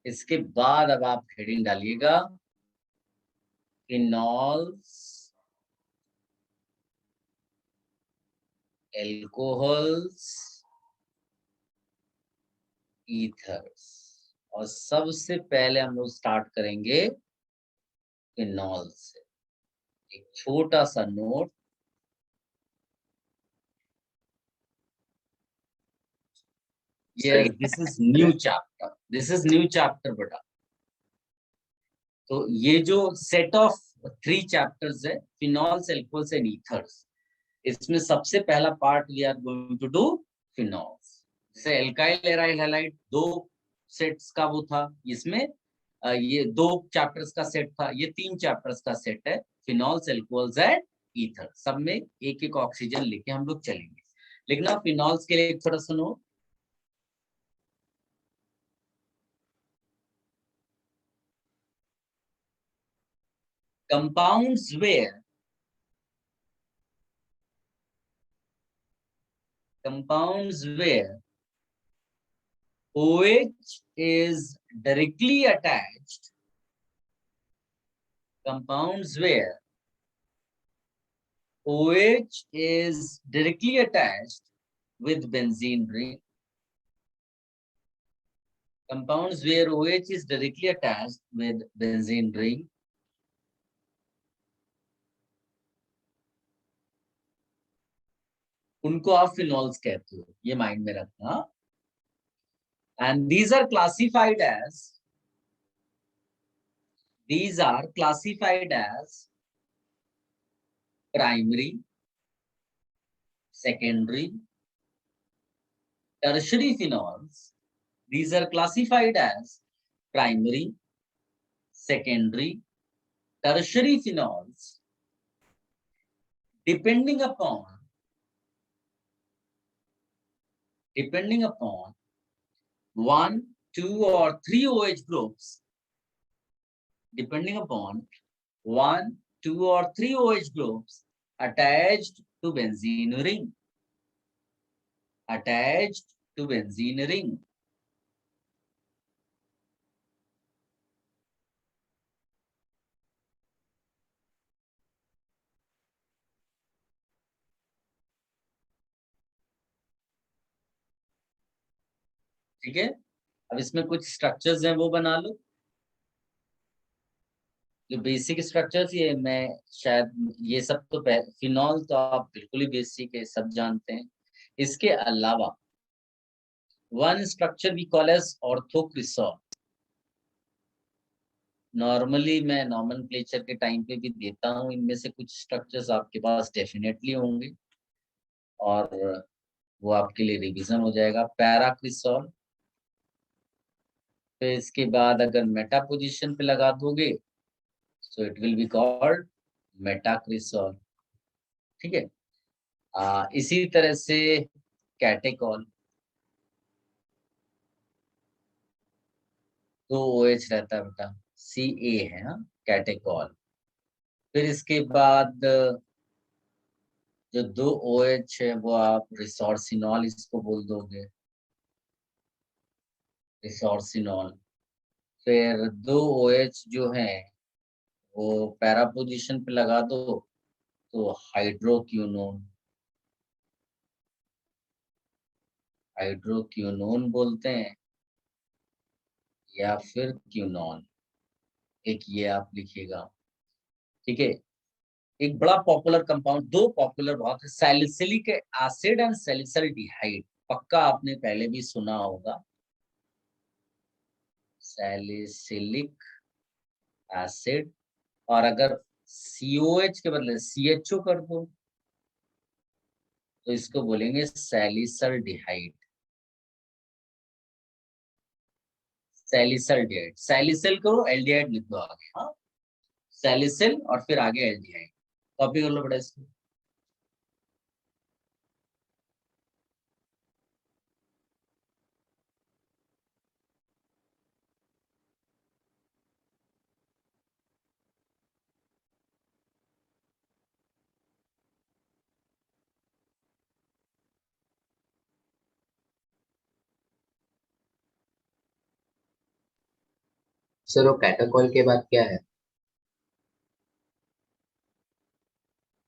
इसके बाद अब आप हेडिंग डालिएगा फिनॉल्स, एल्कोहल्स, ईथर्स। और सबसे पहले हम लोग स्टार्ट करेंगे फिनॉल से। एक छोटा सा note, yes this is new chapter, this is new chapter बेटा। तो ये जो सेट ऑफ 3 चैप्टर्स है, फिनॉल्स, एल्कोहल्स एंड ईथर्स, इसमें सबसे पहला part we are going to do phenols. जैसे एल्काइल एराइल हैलाइड 2 सेट्स का वो था, इसमें ये 2 चैप्टर्स का सेट था, ये 3 चैप्टर्स का सेट है, फिनॉल्स, एल्कोहल्स एंड ईथर। सब में एक एक ऑक्सीजन लेके हम लोग चलेंगे। लिखना फिनॉल्स के लिए एक थोड़ा सुनो। Compounds where compounds where OH is directly attached, compounds where OH is directly attached with benzene ring, compounds where OH is directly attached with benzene ring, उनको आप फिनॉल्स कहते हो, ये माइंड में रखना। And these are classified as primary, secondary, tertiary phenols. These are classified as primary, secondary, tertiary phenols, depending upon one, two, or three OH groups, depending upon one, two, or three OH groups attached to benzene ring. Attached to benzene ring. ठीक है, अब इसमें कुछ structures हैं वो बना लो। जो basic structures, ये मैं शायद ये सब तो फिनॉल तो आप बिल्कुल ही बेसिक है, सब जानते हैं। इसके अलावा one structure we call as orthocresol. Normally मैं नॉमेनक्लेचर के टाइम पे भी देता हूँ, इनमें से कुछ स्ट्रक्चर्स आपके पास डेफिनेटली होंगे और वो आपके लिए रिवीजन हो जाएगा। पैराक्रिसॉल, फिर इसके बाद अगर मेटा पोजीशन पे लगा दोगे so it will be called metacresol. ठीक है, इसी तरह से कैटेकॉल, 2 OH रहता है बेटा, Ca है, हाँ, कैटेकॉल। फिर इसके बाद जो 2 OH है वो आप रिसोर्सिनॉल इसको बोल दोगे, रिसोर्सिनॉल। फिर 2 OH जो है वो पैरा पोजीशन पे लगा दो तो हाइड्रोक्यूनोन, हाइड्रोक्यूनोन बोलते हैं, या फिर क्यूनॉन, एक ये आप लिखिएगा। ठीक है, एक बड़ा पॉपुलर कंपाउंड, 2 पॉपुलर बहुत है, सैलिसिलिक एसिड एंड सैलिसल्डिहाइड। पक्का आपने पहले भी सुना होगा, सैलिसिलिक एसिड। और अगर COH के बदले CHO कर दो तो इसको बोलेंगे सैलिसल्डिहाइड। सैलिसल्डिहाइड, सैलिसिल करो, एल्डिहाइड लिख दो आगे, हाँ, सैलिसिल और फिर आगे एल्डिहाइड। कॉपी कर लो बेटा इसको। सर वो कैटाकॉल के बाद क्या है?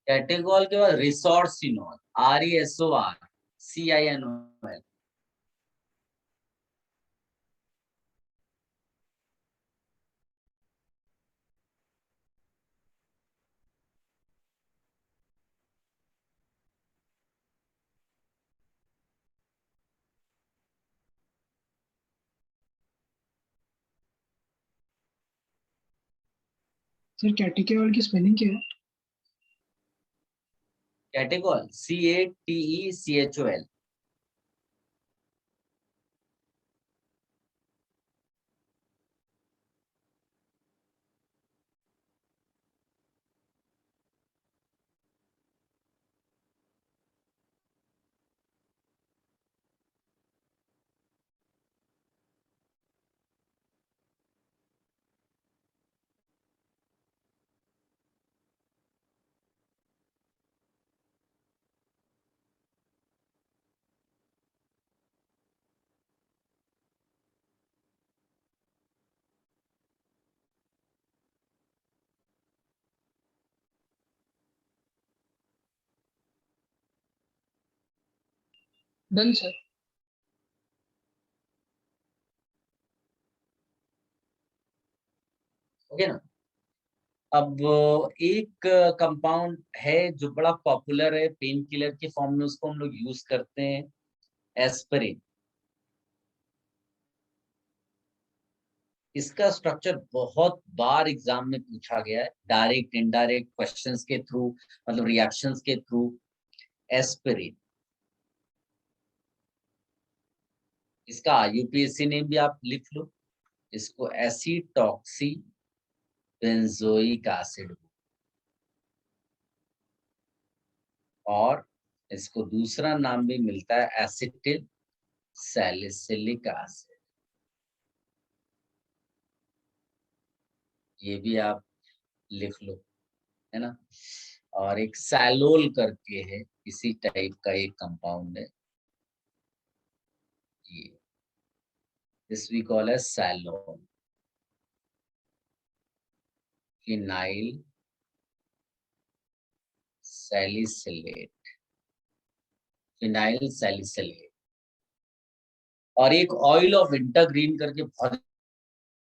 कैटेगॉल के बाद रिसोर्सिनॉल, RESORCINOL। सर कैटेकेवल की स्पेलिंग क्या है? कैटेगॉल CATECHOL। Done sir. ओके ना। अब एक कंपाउंड है जो बड़ा पॉपुलर है पेन किलर के फॉर्म में, उसको हम लोग यूज करते हैं, एस्पिरिन। इसका स्ट्रक्चर बहुत बार एग्जाम में पूछा गया है, डायरेक्ट इनडायरेक्ट क्वेश्चंस के थ्रू, मतलब रिएक्शंस के थ्रू। एस्पिरिन, इसका यूपीएससी नेम भी आप लिख लो, इसको एसिटॉक्सी बेंजोइक एसिड, और इसको दूसरा नाम भी मिलता है एसिटिल सैलिसिलिक एसिड। ये भी आप लिख लो, है ना। और एक सैलोल करके है, इसी टाइप का एक कंपाउंड है ये, this we call as salol. Phenyl salicylate, phenyl salicylate. और एक ऑयल ऑफ विंटरग्रीन करके बहुत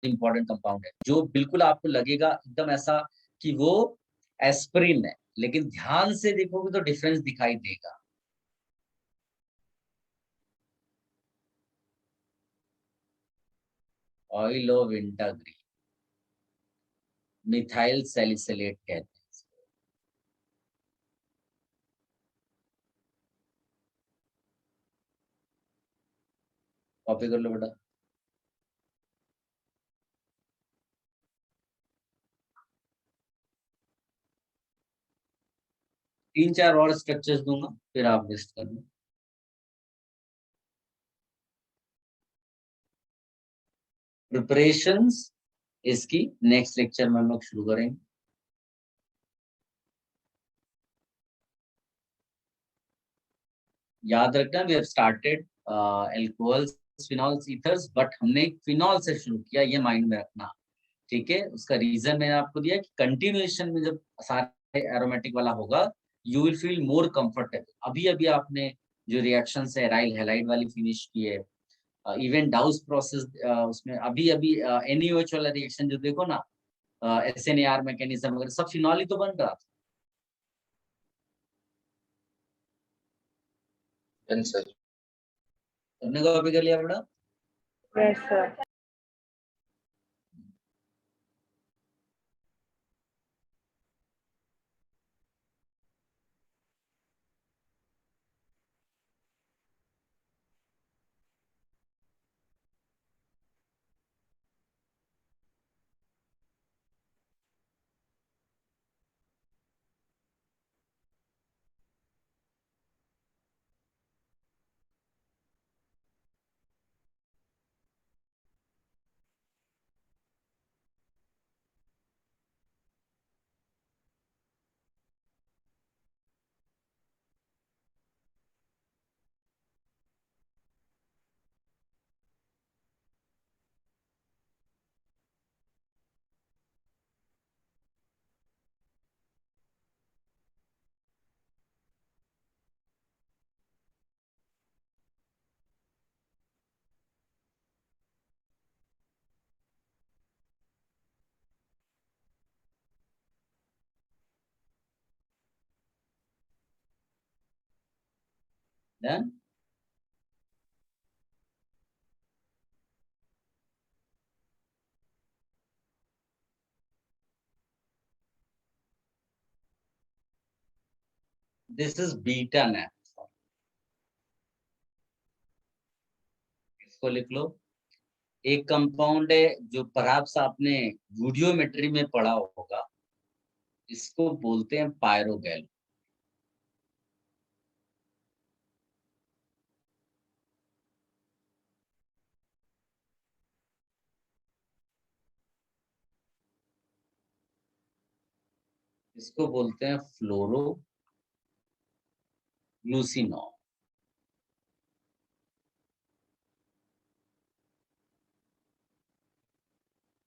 इंपॉर्टेंट कंपाउंड है, जो बिल्कुल आपको लगेगा एकदम ऐसा कि वो एस्पिरिन है, लेकिन ध्यान से देखोगे तो डिफरेंस दिखाई देगा। Oil of wintergreen, methyl salicylate कहते हैं इसको। कॉपी कर लो बेटा। तीन चार और स्ट्रक्चर्स दूंगा, फिर आप लिस्ट कर लो। प्रिपरेशंस इसकी नेक्स्ट लेक्चर में हम लोग शुरू करेंगे। याद रखना, we have started alcohols, phenols, ethers, but हमने फिनॉल से शुरू किया, ये माइंड में रखना। ठीक है, उसका रीजन मैंने आपको दिया कि कंटिन्यूएशन में जब सारे एरोमेटिक वाला होगा, you will feel more comfortable. अभी अभी आपने जो रिएक्शन है एराइल हैलाइड वाली फिनिश की है, इवन डाउस प्रोसेस, उसमें अभी अभी NaOH वाला रिएक्शन जो देखो ना, SNAR मैकेनिज्म वगैरह सब फिनॉल ही तो बन रहा था। Done sir. तुमने कॉपी कर लिया बेटा? Yes sir. Done? This is beta nap. इसको लिख लो। एक कंपाउंड है जो परहैप्स आपने वीडियोमेट्री में पढ़ा होगा, इसको बोलते हैं पायरोगैल। इसको बोलते हैं फ्लोरो ग्लूसिनॉल।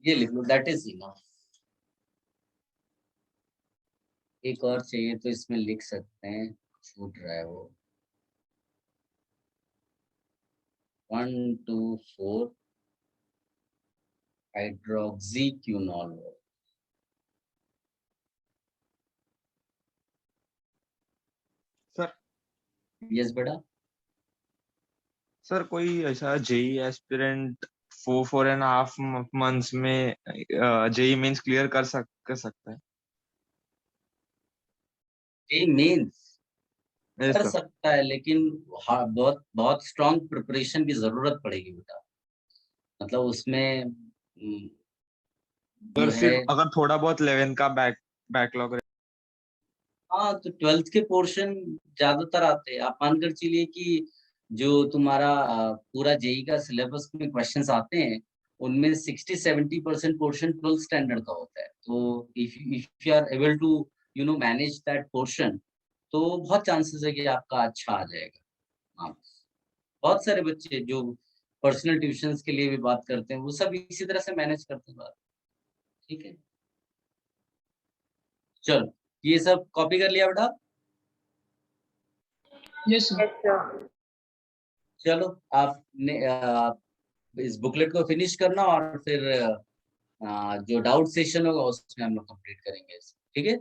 ये लिख लो, दैट इज इनफ। एक और चाहिए तो इसमें लिख सकते हैं, छूट रहा है वो। 1 2 4 हाइड्रोक्सीक्यूनॉल। सर यस बेटा। सर कोई ऐसा जेई एस्पिरेंट 4.5 मंथ्स में जेई मेंस क्लियर कर सकता है? ये मेंस Yes, कर sir. सकता है, लेकिन बहुत बहुत स्ट्रॉन्ग प्रिपरेशन की जरूरत पड़ेगी बेटा। मतलब उसमें जो पर है, फिर अगर थोड़ा बहुत 11 का बैकलॉग हाँ तो 12th के पोर्शन ज्यादातर आते हैं। आप मानकर चलिए कि जो तुम्हारा पूरा जेई का सिलेबस में क्वेश्चंस आते हैं, उनमें 60-70% पोर्शन 12th स्टैंडर्ड का होता है। तो if you are able to manage that portion, तो बहुत चांसेस है कि आपका अच्छा आ जाएगा मार्क्स। बहुत सारे बच्चे जो पर्सनल ट्यूशंस के लिए भी बात करते हैं, वो सब इसी तरह से मैनेज करते हैं बात। ठीक है, चलो ये सब कॉपी कर लिया बेटा। Yes sir. Yes, sir. चलो आपने इस बुकलेट को फिनिश करना, और फिर जो डाउट सेशन होगा उसमें हम लोग कंप्लीट करेंगे। ठीक है।